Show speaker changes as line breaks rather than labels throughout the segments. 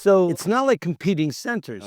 So it's not like competing centers.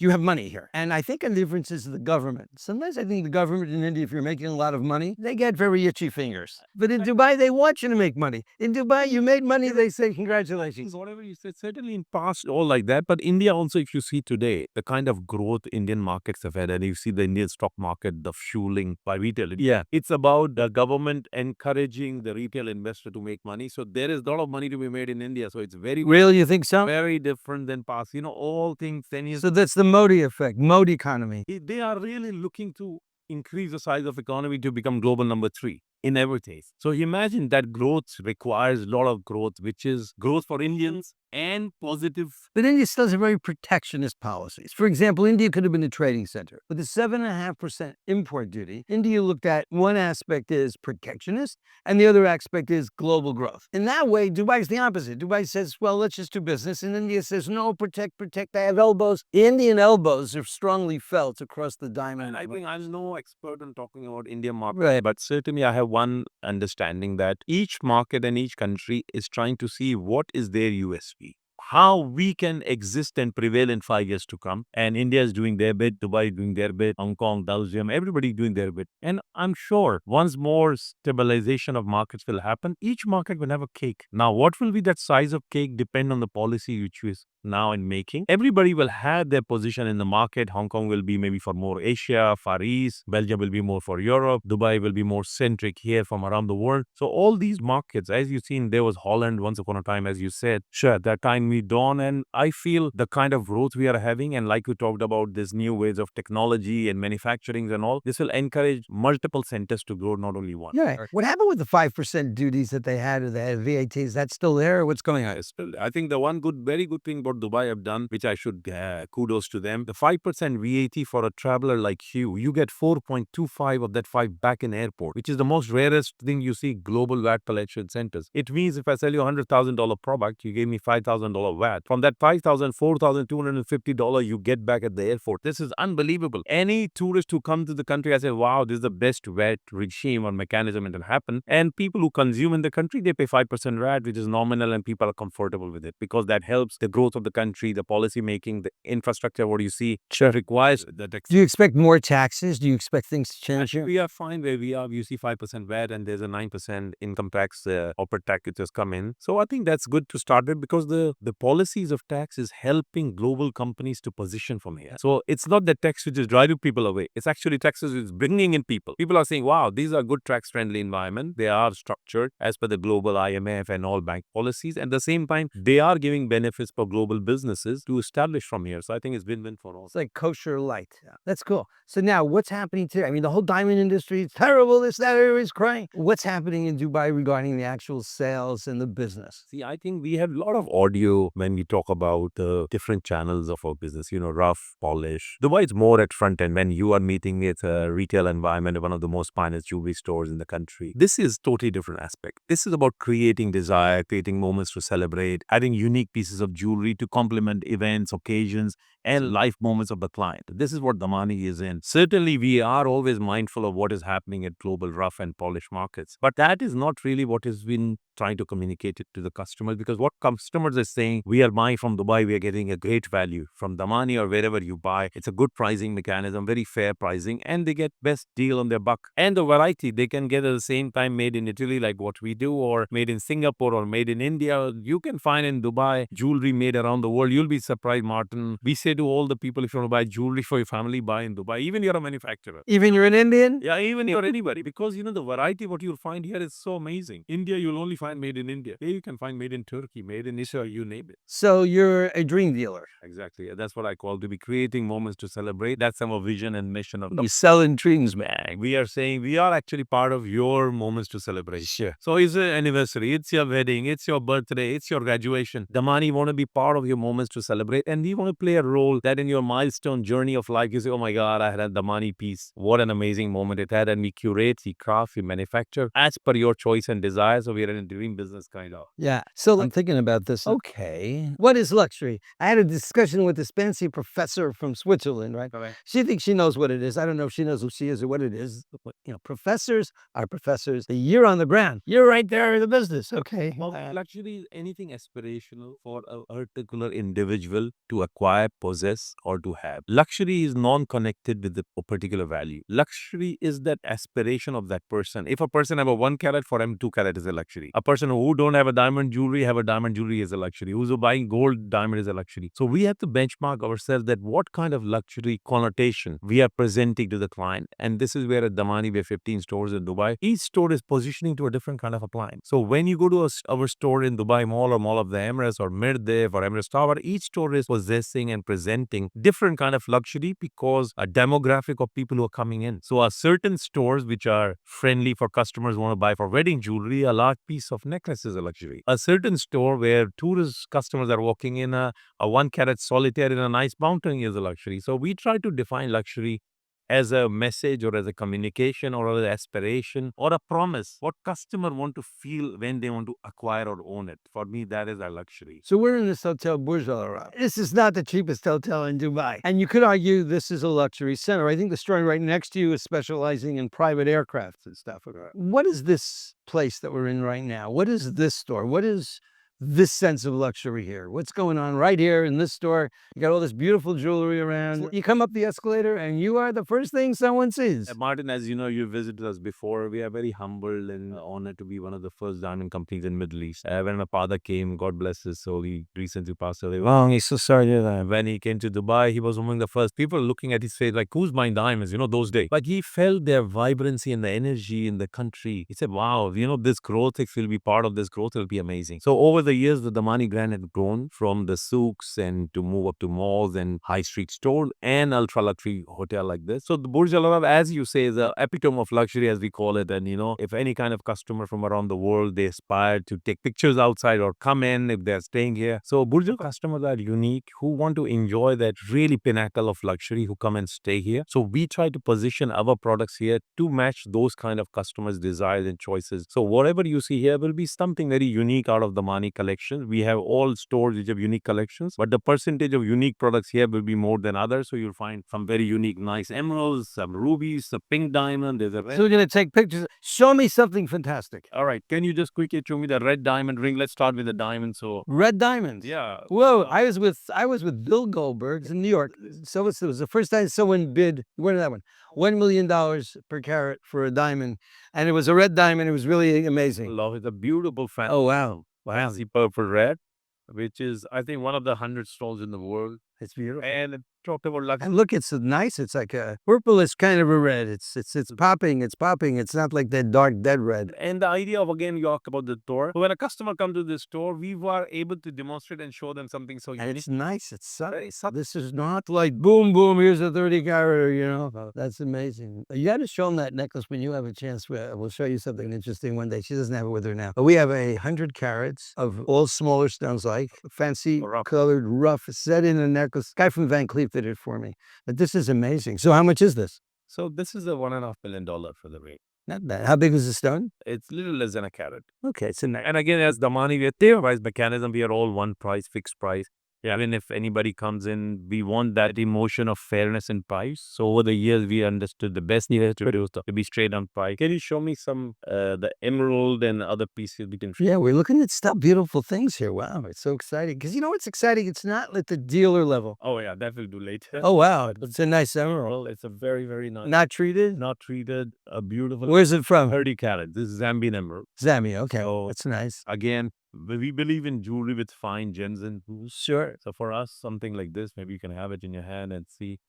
You have money here. And I think the difference is the government. Sometimes I think the government in India, if you're making a lot of money, they get very itchy fingers. But in Dubai, they want you to make money. In Dubai, you made money, they say, congratulations.
Whatever you said, certainly in past, all like that. But India also, if you see today, the kind of growth Indian markets have had, and you see the Indian stock market, the fueling by retail.
Yeah.
It's about the government encouraging the retail investor to make money. So there is a lot of money to be made in India. So it's very,
Really, you think so?
very different than past. All things 10 years.
So that's the Modi effect, Modi economy.
They are really looking to increase the size of economy to become global number 3 in everything. So imagine that growth requires a lot of growth, which is growth for Indians and positive.
But India still has very protectionist policies. For example, India could have been a trading center. With the 7.5% import duty, India looked at one aspect is protectionist and the other aspect is global growth. In that way, Dubai is the opposite. Dubai says, well, let's just do business. And India says, no, protect. They have elbows. The Indian elbows are strongly felt across the diamond.
And I think I'm no expert on talking about Indian market,
Right.
but certainly I have one understanding that each market and each country is trying to see what is their USP. How we can exist and prevail in 5 years to come. And India is doing their bit, Dubai is doing their bit, Hong Kong, Belgium, everybody doing their bit. And I'm sure once more stabilization of markets will happen, each market will have a cake. Now, what will be that size of cake depend on the policy you choose now in making. Everybody will have their position in the market. Hong Kong will be maybe for more Asia, Far East. Belgium will be more for Europe. Dubai will be more centric here from around the world. So all these markets, as you've seen, there was Holland once upon a time, as you said. Sure, at that time we dawn, and I feel the kind of growth we are having, and like we talked about, this new ways of technology and manufacturing and all, this will encourage multiple centers to grow, not only one.
Yeah. What happened with the 5% duties that they had, or the VAT? Is that still there, or what's going on?
Still, I think the one very good thing about Dubai have done, which I should kudos to them, the 5% VAT for a traveler like you get 4.25 of that 5 back in airport, which is the most rarest thing you see global VAT collection centers. It means if I sell you $100,000 product, you gave me $5,000 VAT. From that $5,000, $4,250 you get back at the airport. This is unbelievable. Any tourist who comes to the country, I say, wow, this is the best VAT regime or mechanism it will happen. And people who consume in the country, they pay 5% VAT, which is nominal, and people are comfortable with it because that helps the growth of the country, the policy making, the infrastructure, what you see requires that.
Do you expect more taxes? Do you expect things to change here?
We are fine where we are. You see 5% VAT and there's a 9% income tax, corporate tax which has come in. So I think that's good to start with because the policies of tax is helping global companies to position from here. So it's not the tax which is driving people away. It's actually taxes which is bringing in people. People are saying, wow, these are good tax-friendly environment. They are structured as per the global IMF and all bank policies. At the same time, they are giving benefits for global businesses to establish from here. So I think it's win-win for all.
It's like kosher light. Yeah. That's cool. So now what's happening today? I mean, the whole diamond industry is terrible. This, that, everybody's crying. What's happening in Dubai regarding the actual sales and the business?
See, I think we have a lot of audio when we talk about the different channels of our business, rough, polish. Dubai is more at front end when you are meeting with a retail environment, one of the most finest jewelry stores in the country. This is totally different aspect. This is about creating desire, creating moments to celebrate, adding unique pieces of jewelry to complement events, occasions, and life moments of the client. This is what Dhamani is in. Certainly, we are always mindful of what is happening at global rough and polished markets. But that is not really what has been trying to communicate it to the customers, because what customers are saying, we are buying from Dubai, we are getting a great value from Dhamani or wherever you buy. It's a good pricing mechanism, very fair pricing, and they get best deal on their buck. And the variety they can get at the same time made in Italy like what we do, or made in Singapore or made in India. You can find in Dubai jewelry made around the world. You'll be surprised, Martin. We say to all the people, if you want to buy jewelry for your family, buy in Dubai. Even you're a manufacturer.
Even you're an Indian?
Yeah, even you're anybody. Because the variety what you'll find here is so amazing. India, you'll only find made in India. Here you can find made in Turkey, made in Israel, you name it.
So you're a dream dealer.
Exactly. That's what I call to be creating moments to celebrate. That's our vision and mission of
You're selling dreams, man.
We are saying we are actually part of your moments to celebrate.
Sure.
So it's an anniversary, it's your wedding, it's your birthday, it's your graduation. Dhamani want to be part of your moments to celebrate, and we want to play a role that in your milestone journey of life, you say, oh my God, I had a Dhamani piece. What an amazing moment it had. And we curate, we craft, we manufacture as per your choice and desire. So we are in a dream business kind of.
Yeah. So I'm thinking about this. Okay. Okay. What is luxury? I had a discussion with this fancy professor from Switzerland, right?
Correct.
She thinks she knows what it is. I don't know if she knows who she is or what it is. But, professors are professors. You're on the ground. You're right there in the business. Okay.
Well, luxury is anything aspirational for a particular individual to acquire, possess, or to have. Luxury is non-connected with the particular value. Luxury is that aspiration of that person. If a person have a 1 carat, for him 2 carat is a luxury. A person who don't have a diamond jewelry, have a diamond jewelry is a luxury. Who's buying gold diamond is a luxury. So we have to benchmark ourselves that what kind of luxury connotation we are presenting to the client. And this is where at Dhamani we have 15 stores in Dubai. Each store is positioning to a different kind of a client. So when you go to our store in Dubai Mall or Mall of the Emirates or Mirdev or Emirates Tower, each store is possessing and presenting different kind of luxury because a demographic of people who are coming in. So a certain stores which are friendly for customers who want to buy for wedding jewelry, a large piece of necklace is a luxury. A certain store where tourist customers are walking in, a 1 carat solitaire in a nice mountain is a luxury. So we try to define luxury as a message or as a communication or as an aspiration or a promise. What customer want to feel when they want to acquire or own it. For me, that is a luxury.
So we're in this hotel, Burj Al Arab. This is not the cheapest hotel in Dubai. And you could argue this is a luxury center. I think the store right next to you is specializing in private aircrafts and stuff. What is this place that we're in right now? What is this store? What is this sense of luxury here? What's going on right here in this store? You got all this beautiful jewelry around. You come up the escalator and you are the first thing someone sees.
Martin, as you know, you visited us before. We are very humbled and honored to be one of the first diamond companies in Middle East. When my father came, God bless his soul, he recently passed away.
Oh, he's so sorry to that.
When he came to Dubai, he was among the first people looking at his face like, who's buying diamonds, those days. But he felt their vibrancy and the energy in the country. He said, wow, this growth, if we'll be part of this growth, it'll be amazing. So over the years, the Dhamani brand had grown from the souks and to move up to malls and high street stores and ultra luxury hotel like this. So the Burj Al Arab, as you say, is the epitome of luxury, as we call it. And if any kind of customer from around the world, they aspire to take pictures outside or come in if they're staying here. So Burj Al customers are unique who want to enjoy that really pinnacle of luxury, who come and stay here. So we try to position our products here to match those kind of customers' desires and choices. So whatever you see here will be something very unique out of the Dhamani collection. We have all stores which have unique collections, but the percentage of unique products here will be more than others. So you'll find some very unique, nice emeralds, some rubies, a pink diamond. There's a red.
So we're going to take pictures. Show me something fantastic.
All right. Can you just quickly show me the red diamond ring? Let's start with the diamond. So
red diamonds.
Yeah.
Whoa. I was with Bill Goldberg in New York. So it was the first time someone bid, what is that one? $1 million per carat for a diamond. And it was a red diamond. It was really amazing.
Love it. A beautiful fancy.
Oh, wow.
Fancy purple red, which is, I think, one of the 100 stones in the world.
It's beautiful.
And it talked about luxury.
And look, it's nice. It's like a purple is kind of a red. It's popping. It's popping. It's not like that dark dead red.
And the idea of, again, you talk about the store. So when a customer comes to this store, we were able to demonstrate and show them something so unique.
And it's nice. It's subtle. This is not like boom, boom, here's a 30 carat, That's amazing. You got to show them that necklace when you have a chance. We'll show you something interesting one day. She doesn't have it with her now. But we have 100 carats of all smaller stones, like fancy colored rough set in a necklace. Guy from Van Cleef did it for me. But this is amazing. So how much is this?
So this is a $1.5 million for the ring.
Not bad. How big is the stone?
It's a little less than a carat.
Okay, it's a nice.
And again, as Dhamani, we have their mechanism. We are all one price, fixed price. Yeah, I mean, if anybody comes in, we want that emotion of fairness in price. So over the years, we understood the best needed to do to be straight on price. Can you show me some the emerald and other pieces we can?
Yeah, we're looking at stuff, beautiful things here. Wow, it's so exciting. Because what's exciting? It's not at the dealer level.
Oh yeah, that will do later.
Oh wow, it's a nice emerald.
It's a very, very nice.
Not treated?
Not treated. A beautiful.
Where's it from?
30 carat. This is Zambian emerald.
Zambia, okay.
So,
that's nice.
Again, we believe in jewelry with fine gems and jewels.
Sure.
So for us, something like this, maybe you can have it in your hand and see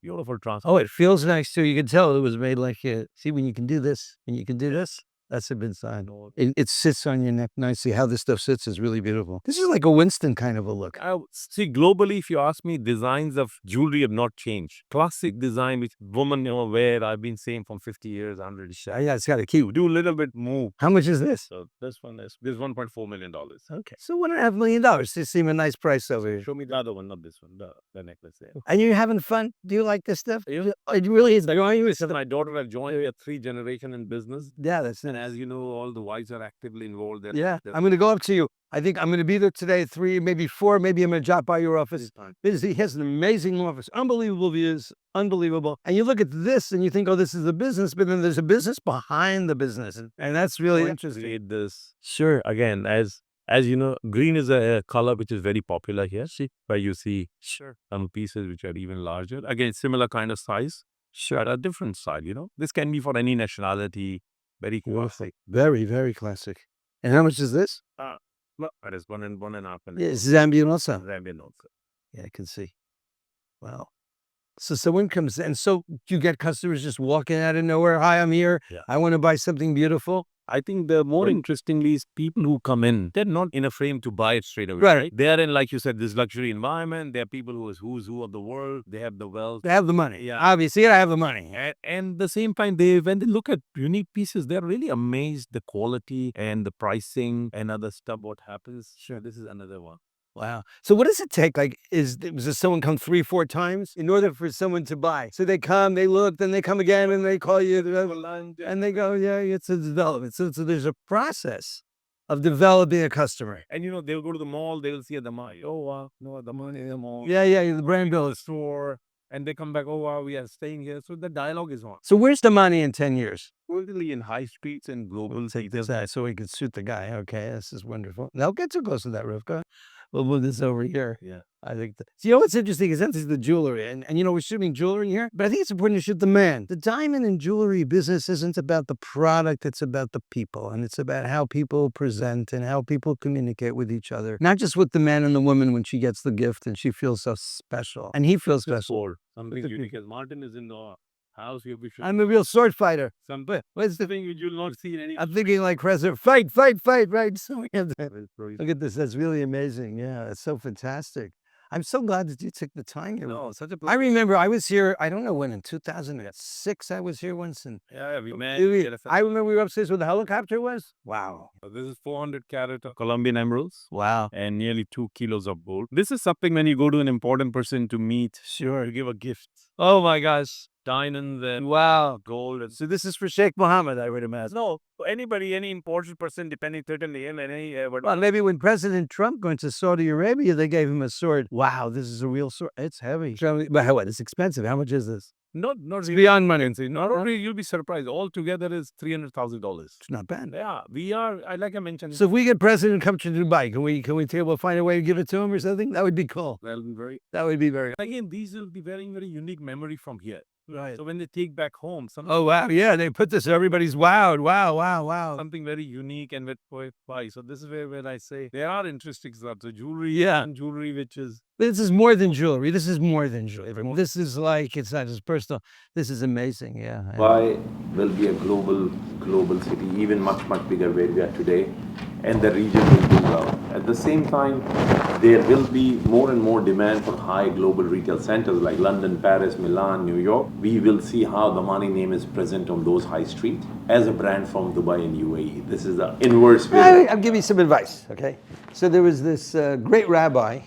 beautiful transfer.
Oh, it feels nice too. You can tell it was made like see when you can do this, and you can do this. That's a good sign. It sits on your neck nicely. How this stuff sits is really beautiful. This is like a Winston kind of a look.
See, globally, if you ask me, designs of jewelry have not changed. Classic design, which women wear, I've been saying from 50 years, 100 years.
Yeah, it's got a key.
Do a little bit move.
How much is this?
So this is $1.4 million.
Okay. So $1.5 million. This seems a nice price over here.
Show me the other one, not this one, the necklace there.
And you're having fun? Do you like this stuff? It really is. Like,
My daughter has joined. We have 3 generations in business.
Yeah, that's nice.
as you know, all the wives are actively involved.
Yeah, I'm going to go up to you. I think I'm going to be there today at 3, maybe 4. Maybe I'm going to drop by your office. Busy. He has an amazing office. Unbelievable views. Unbelievable. And you look at this and you think, oh, this is a business, but then there's a business behind the business. And that's really interesting.
Create this.
Sure.
Again, as you know, green is a color which is very popular here. See, where you see some pieces which are even larger. Again, similar kind of size. Sure. At a different style, you know. This can be for any nationality. Very classic.
Very, very classic. And how much is this?
Well, that is 1.5.
Yeah, Zambian also.
Zambian also.
Yeah, I can see. Wow. So someone comes in. So you get customers just walking out of nowhere. Hi, I'm here.
Yeah.
I want to buy something beautiful.
I think the more interestingly is people who come in, they're not in a frame to buy it straight away.
Right.
They are in, like you said, this luxury environment. There are people who is who's who of the world. They have the wealth.
They have the money.
Yeah.
Obviously, I have the money.
And the same time, when they look at unique pieces, they're really amazed the quality and the pricing and other stuff. What happens? Sure, this is another one.
Wow. So what does it take? Like, does someone come 3, 4 times in order for someone to buy? So they come, they look, then they come again, and they call you, and they go, yeah, it's a development. So there's a process of developing a customer.
And you know, they'll go to the mall, they'll see a Dhamani. Oh, wow, no, Dhamani in the mall.
Yeah, the brand builder
Store. And they come back, oh, wow, we are staying here. So the dialogue is on.
So where's Dhamani in 10 years?
Really in high streets and global.
Take this out so we can suit the guy. Okay, this is wonderful. Now get too close to that, Rivka. We'll move this over here.
Yeah.
I think. So, you know what's interesting is that's the jewelry. And you know, we're shooting jewelry here, but I think it's important to shoot the man. The diamond and jewelry business isn't about the product, it's about the people. And it's about how people present and how people communicate with each other. Not just with the man and the woman when she gets the gift and she feels so special. And he feels special.
Something unique. As Martin is in the house,
I'm a real sword fighter.
What's the thing you'll not see in any?
I'm thinking like President, fight, right? So we have that. Look at this. That's really amazing. Yeah, it's so fantastic. I'm so glad that you took the time here.
No, such a
I remember I was here, I don't know when, in 2006, I was here once. And
yeah, we met.
I remember we were upstairs where the helicopter was. Wow.
This is 400 carat of Colombian emeralds.
Wow.
And nearly 2 kilos of gold. This is something when you go to an important person to meet.
Sure.
You give a gift.
Oh my gosh.
Diamonds and
wow,
gold.
So this is for Sheikh Mohammed, I would imagine.
No, anybody, any important person, depending certainly on any.
Well, maybe when President Trump went to Saudi Arabia, they gave him a sword. Wow, this is a real sword. It's heavy. But what? It's expensive. How much is this?
Not
it's beyond money.
Not only you'll be surprised. All together is $300,000.
It's not bad.
Yeah, we are. Like I mentioned.
So if we get President come to Dubai, can we find a way to give it to him or something? That would be cool. That would be very.
Again, these will be very, very unique memory from here.
Right.
So when they take back home,
oh wow, yeah, they put this. Everybody's wowed. Wow.
Something very unique and with why. So this is where I say there are interesting stuff. So jewelry, and jewelry, which is.
This is more than jewelry. This is more than jewelry. This is like, it's not just personal. This is amazing. Yeah.
Dubai will be a global city, even much bigger where we are today, and the region will do well. At the same time, there will be more and more demand for high global retail centers like London, Paris, Milan, New York. We will see how the Dhamani name is present on those high streets as a brand from Dubai and UAE. This is the inverse way.
I'll give you some advice, okay? So there was this great rabbi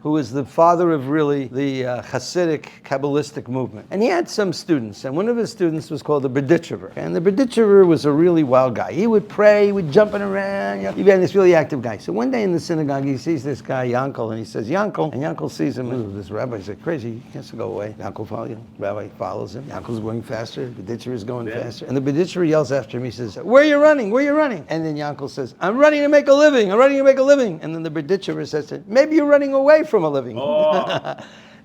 who was the father of really the Hasidic Kabbalistic movement. And he had some students, and one of his students was called the Berditchever. And the Berditchever was a really wild guy. He would pray, he would jumping around, he was this really active guy. So one day in the synagogue, he sees this guy, Yankel, and he says, Yankel. And Yankel sees him, and this rabbi's like crazy, he has to go away. Yankel follows him, rabbi follows him. Yankel's going faster, the Berditchever's going faster. And the Berditchever yells after him, he says, where are you running? And then Yankel says, I'm running to make a living. And then the Berditchever says to him, maybe you're running away from a living. Oh.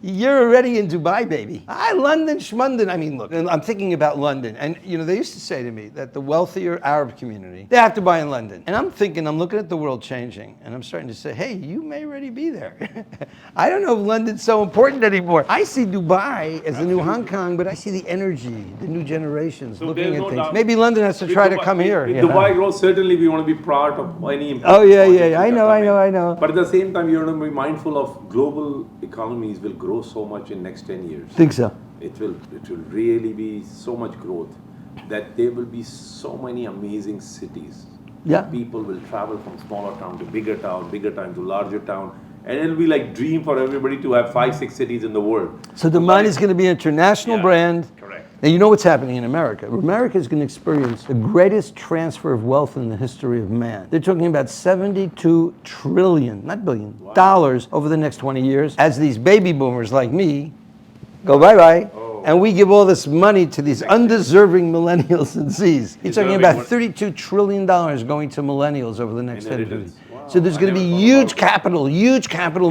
You're already in Dubai, baby. London, schmundon. I mean, look, I'm thinking about London. And, you know, they used to say to me that the wealthier Arab community, they have to buy in London. And I'm looking at the world changing. And I'm starting to say, hey, you may already be there. I don't know if London's so important anymore. I see Dubai as the new Hong Kong, but I see the energy, the new generations looking at things. Maybe London has to try to come here.
If Dubai grows, certainly we want to be part of any.
Oh, yeah. I know.
But at the same time, you want to be mindful of global economies will grow so much in next 10 years.
Think so?
It will really be so much growth that there will be so many amazing cities.
Yeah.
People will travel from smaller town to bigger town to larger town. And it'll be like dream for everybody to have 5-6 cities in the world.
So Dhamani is going to be an international brand.
Correct.
Now, you know what's happening in America. America is going to experience the greatest transfer of wealth in the history of man. They're talking about $72 trillion, not billion, dollars over the next 20 years as these baby boomers like me go bye-bye. And we give all this money to these undeserving millennials and Zs. He's talking about $32 trillion going to millennials over the next 10 years. So there's going to be huge capital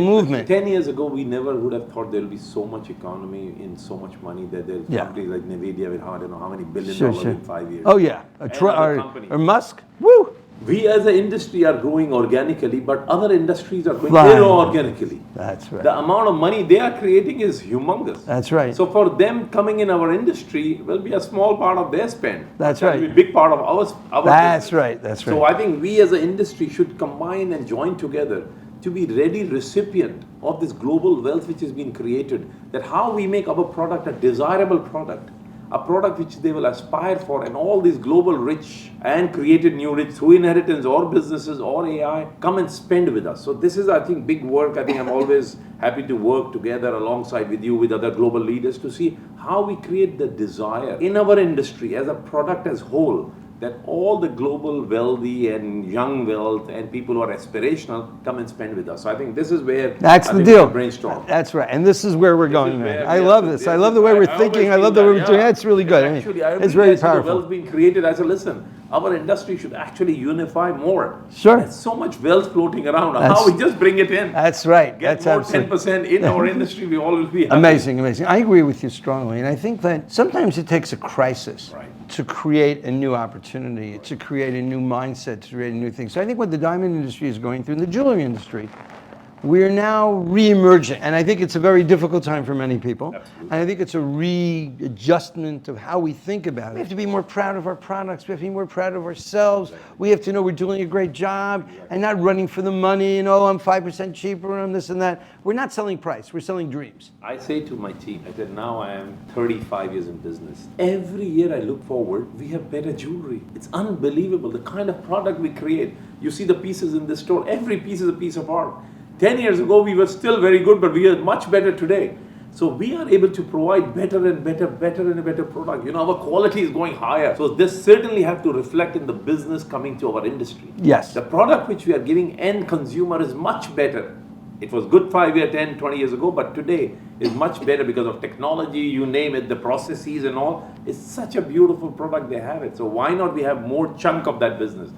movement.
10 years ago, we never would have thought there will be so much economy in so much money that there's companies like NVIDIA with I don't know how many billion dollars in 5 years.
Oh yeah, or Musk. Woo!
We as an industry are growing organically, but other industries are growing inorganically.
That's right.
The amount of money they are creating is humongous.
That's right.
So for them coming in our industry will be a small part of their spend.
That's right.
Will be a big part of our
That's
business.
right. That's right.
So I think we as an industry should combine and join together to be ready recipient of this global wealth which has been created. That how we make our product a desirable product. A product which they will aspire for, and all these global rich and created new rich through inheritance or businesses or AI come and spend with us. So this is, I think, big work. I think I'm always happy to work together alongside with you, with other global leaders to see how we create the desire in our industry as a product as whole, that all the global wealthy and young wealth and people who are aspirational come and spend with us. So I think this is where
that's the deal.
Brainstorm.
That's right, and this is where we're going. I love this. I love the way we're thinking. I love the way we're doing. That's really good.
Actually,
it's very powerful.
The wealth being created. I said, listen, our industry should actually unify more.
Sure.
There's so much wealth floating around. How we just bring it in.
That's right.
Get
That's
more 10% in our industry. We all will be happy.
Amazing. I agree with you strongly, and I think that sometimes it takes a crisis to create a new opportunity, to create a new mindset, to create a new thing. So I think what the diamond industry is going through, and the jewelry industry, we're now re-emerging, and I think it's a very difficult time for many people.
Absolutely.
And I think it's a readjustment of how we think about it. We have to be more proud of our products. We have to be more proud of ourselves. We have to know we're doing a great job and not running for the money and, oh, I'm 5% cheaper, I'm this and that. We're not selling price, we're selling dreams.
I say to my team, I said, now I am 35 years in business. Every year I look forward, we have better jewelry. It's unbelievable, the kind of product we create. You see the pieces in the store, every piece is a piece of art. 10 years ago, we were still very good, but we are much better today. So we are able to provide better and better product. You know, our quality is going higher. So this certainly have to reflect in the business coming to our industry.
Yes.
The product which we are giving end consumer is much better. It was good 5 years, 10, 20 years ago, but today is much better because of technology, you name it, the processes and all. It's such a beautiful product they have it. So why not we have more chunk of that business?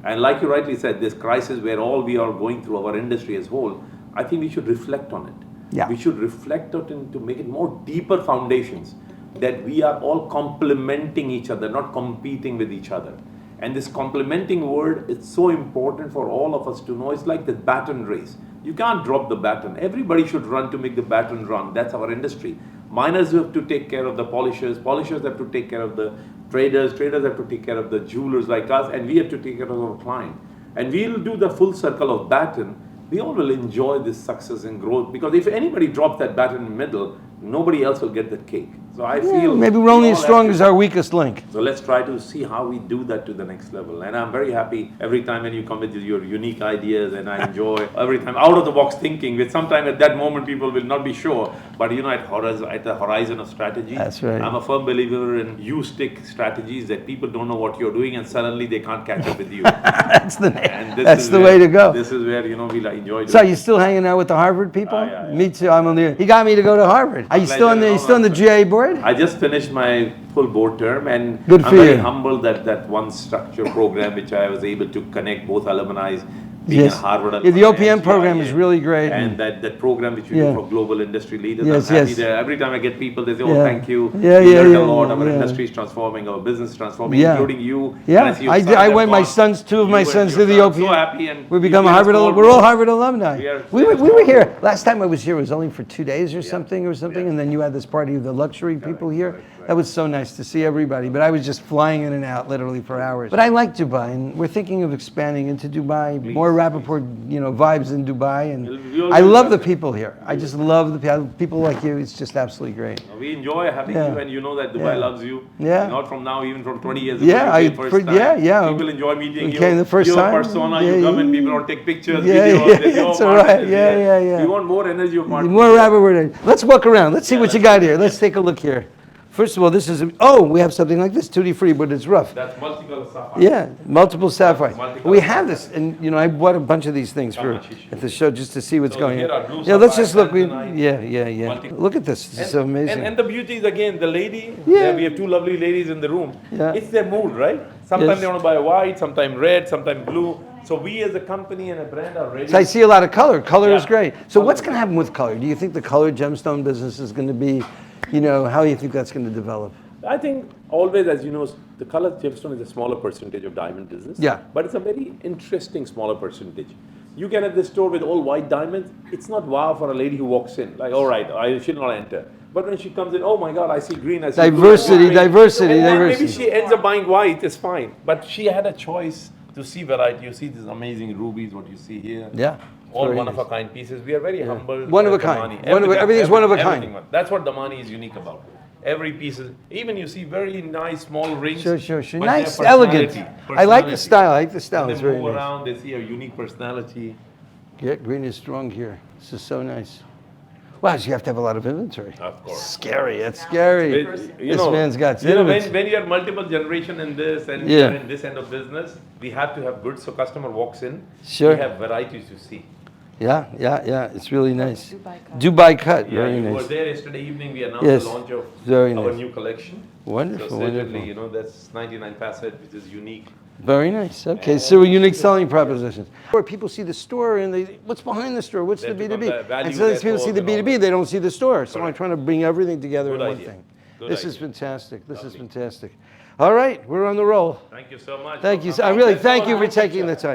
And like you rightly said, this crisis where all we are going through our industry as whole, I think we should reflect on it.
Yeah.
We should reflect on it to make it more deeper foundations, that we are all complementing each other, not competing with each other. And this complementing word is so important for all of us to know. It's like the baton race. You can't drop the baton. Everybody should run to make the baton run. That's our industry. Miners have to take care of the polishers. Polishers have to take care of the traders. Traders have to take care of the jewelers like us. And we have to take care of our client. And we'll do the full circle of baton. We all will enjoy this success and growth, because if anybody drops that baton in the middle, nobody else will get that cake. So I feel
maybe we're only as strong as our weakest link.
So let's try to see how we do that to the next level. And I'm very happy every time when you come with your unique ideas, and I enjoy every time out of the box thinking, which sometimes at that moment people will not be sure, but you know, at the horizon of strategy,
that's right.
I'm a firm believer in you stick strategies that people don't know what you're doing and suddenly they can't catch up with you.
That's the way to go.
This is where, you know, we enjoy doing.
So you still hanging out with the Harvard people?
Yeah.
Me too. I'm on the. He got me to go to Harvard. Are you still on the GA board?
I just finished my full board term, and
Good
I'm
for
very
you.
humbled that one structure program which I was able to connect both alumni, being a Harvard alumni.
The OPM program is really great.
And that program which we do for global industry leaders.
Yes,
I'm happy there. Every time I get people, they say, oh, thank you. You learned a lot. Our industry is transforming, our business is transforming, including you.
Yeah, I went, two of my sons to the OPM.
So happy, and
we become we're all Harvard alumni. We were here. Last time I was here, it was only for 2 days or something, and then you had this party of the luxury people here. That was so nice to see everybody, but I was just flying in and out literally for hours. But I like Dubai, and we're thinking of expanding into Dubai, more Rapaport, vibes in Dubai, and I love the people here. I just love the people like you. It's just absolutely great.
We enjoy having you, and you know that Dubai loves you.
Yeah.
Not from now, even from 20 years ago. People enjoy meeting you.
The first time.
Your persona, you come and people don't take pictures,
that's all right. Yeah.
We want more energy of marketing.
More Rapaport. Let's walk around. Let's see what you got here. Let's take a look here. First of all, this is, we have something like this, tutti free, but it's rough.
That's multiple sapphire.
Yeah, multiple sapphires.
Multiple
We have this, and I bought a bunch of these things for at the show just to see what's going
here
on.
are blue
Yeah, let's just look.
sapphires,
Yeah. Look at this. This is so amazing.
And the beauty is again the lady.
Yeah.
There we have two lovely ladies in the room.
Yeah.
It's their mood, right? Sometimes
Yes.
they want to buy white, sometimes red, sometimes blue. So we as a company and a brand are ready.
So I see a lot of color. Color is
Yeah.
great. So what's going to happen with color? Do you think the color gemstone business is going to be, how do you think that's going to develop?
I think always, as you know, the color gemstone is a smaller percentage of diamond business.
Yeah.
But it's a very interesting smaller percentage. You can have the store with all white diamonds. It's not wow for a lady who walks in. Like, all right, I should not enter. But when she comes in, oh my God, I see green, I see
Diversity,
blue, I see
diversity,
and then
diversity.
Maybe she ends up buying white, it's fine. But she had a choice to see variety. You see these amazing rubies, what you see here.
Yeah.
All
Very
one of
nice.
a kind pieces. We are very humble.
One of a
at
kind.
Dhamani.
Everything's one of a kind.
Everything. That's what Dhamani is unique about. Every piece is, even you see very nice small rings.
Sure.
but they
Nice,
have
elegant.
personality.
I like the
Personality.
style. I like the style.
When
It's
they
very
move
nice.
around, they see a unique personality.
Yeah, green is strong here. This is so nice. Wow, so you have to have a lot of inventory.
Of course.
Scary. That's scary.
You
This man's got
you know,
inventory.
when you have multiple generation in this and
Yeah.
you are in this end of business, we have to have goods so customer walks in.
Sure.
We have varieties to see.
Yeah. It's really nice. Dubai cut.
Yeah,
Very
you were
nice.
there yesterday evening. We announced
Yes.
the launch of
Very
our
nice.
new collection.
Wonderful,
So certainly,
wonderful.
that's 99 facet, which is unique.
Very nice. Okay, so a unique selling proposition. Where people see the store and what's behind the store? What's the
That
B2B?
becomes a value
And so these
add
people see the
and all
B2B,
that.
they don't see the store. So I'm
Correct.
trying to bring everything together
Good
in one
idea.
thing.
Good
This is
idea.
fantastic. This is fantastic. All right, we're on the roll.
Thank you so much.
Thank you.
for
I
coming.
really
Let's go
thank you
on
for
a picture.
taking the time.